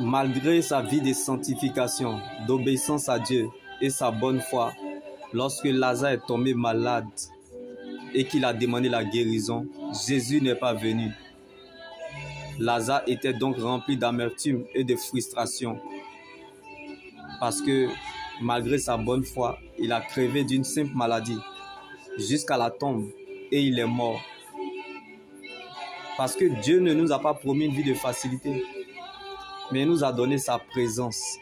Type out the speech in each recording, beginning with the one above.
Malgré sa vie de sanctification, d'obéissance à Dieu et sa bonne foi, lorsque Lazare est tombé malade et qu'il a demandé la guérison, Jésus n'est pas venu. Lazare était donc rempli d'amertume et de frustration parce que malgré sa bonne foi, il a crevé d'une simple maladie jusqu'à la tombe et il est mort. Parce que Dieu ne nous a pas promis une vie de facilité, mais il nous a donné sa présence.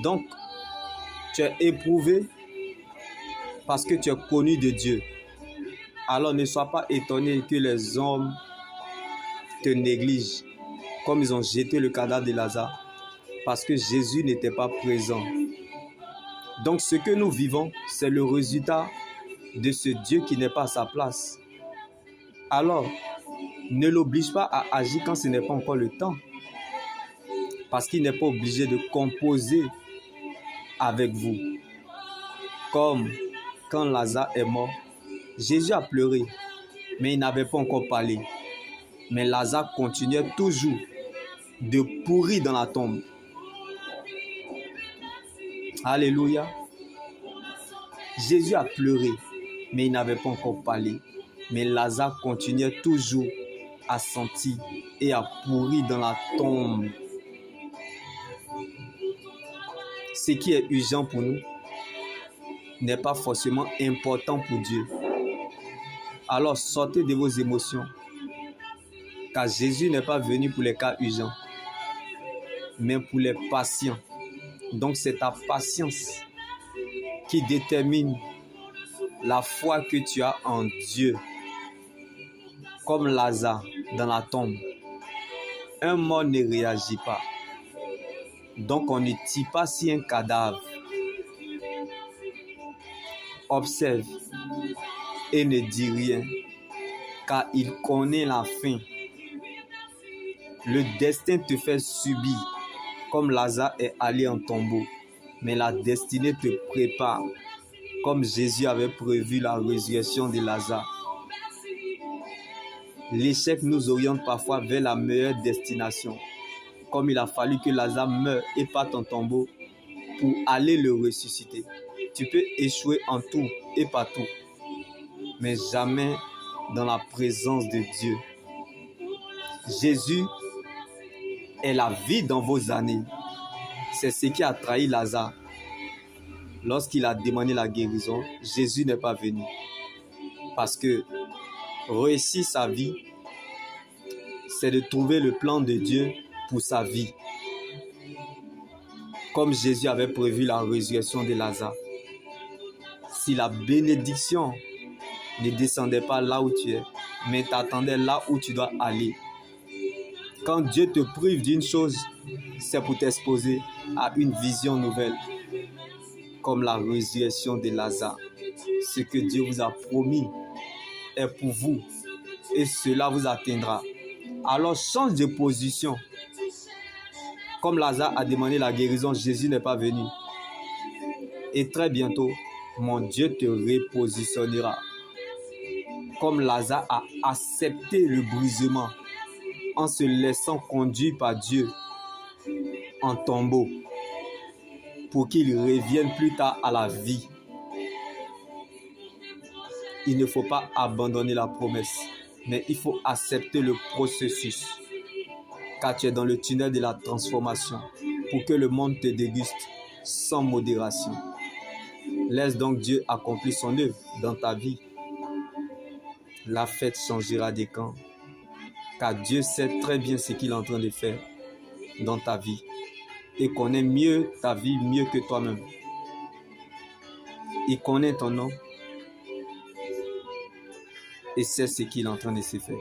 Donc, tu es éprouvé parce que tu es connu de Dieu. Alors ne sois pas étonné que les hommes te négligent, comme ils ont jeté le cadavre de Lazare, parce que Jésus n'était pas présent. Donc ce que nous vivons, c'est le résultat de ce Dieu qui n'est pas à sa place. Alors, ne l'oblige pas à agir quand ce n'est pas encore le temps, parce qu'il n'est pas obligé de composer avec vous. Comme quand Lazare est mort, Jésus a pleuré, mais il n'avait pas encore parlé. Mais Lazare continuait toujours de pourrir dans la tombe. Alléluia. Jésus a pleuré, mais il n'avait pas encore parlé. Mais Lazare continuait toujours à sentir et à pourrir dans la tombe. Ce qui est urgent pour nous n'est pas forcément important pour Dieu. Alors sortez de vos émotions, car Jésus n'est pas venu pour les cas urgents, mais pour les patients. Donc c'est ta patience qui détermine la foi que tu as en Dieu. Comme Lazare dans la tombe, un mort ne réagit pas. Donc on ne tire pas sur un cadavre. Observe et ne dis rien, car il connaît la fin. Le destin te fait subir, comme Lazare est allé en tombeau, mais la destinée te prépare, comme Jésus avait prévu la résurrection de Lazare. L'échec nous oriente parfois vers la meilleure destination, comme il a fallu que Lazare meure et parte en tombeau pour aller le ressusciter. Tu peux échouer en tout et partout, mais jamais dans la présence de Dieu. Jésus est la vie dans vos années. C'est ce qui a trahi Lazare. Lorsqu'il a demandé la guérison, Jésus n'est pas venu. Parce que réussir sa vie, c'est de trouver le plan de Dieu pour sa vie. Comme Jésus avait prévu la résurrection de Lazare. Si la bénédiction ne descendait pas là où tu es, mais t'attendait là où tu dois aller. Quand Dieu te prive d'une chose, c'est pour t'exposer à une vision nouvelle, comme la résurrection de Lazare. Ce que Dieu vous a promis est pour vous et cela vous atteindra. Alors change de position. Comme Lazare a demandé la guérison, Jésus n'est pas venu. Et très bientôt, mon Dieu te repositionnera. Comme Lazare a accepté le brisement en se laissant conduire par Dieu en tombeau pour qu'il revienne plus tard à la vie. Il ne faut pas abandonner la promesse, mais il faut accepter le processus, car tu es dans le tunnel de la transformation pour que le monde te déguste sans modération. Laisse donc Dieu accomplir son œuvre dans ta vie. La fête changera des camps, car Dieu sait très bien ce qu'il est en train de faire dans ta vie et connaît mieux ta vie mieux que toi-même. Il connaît ton nom et sait ce qu'il est en train de se faire.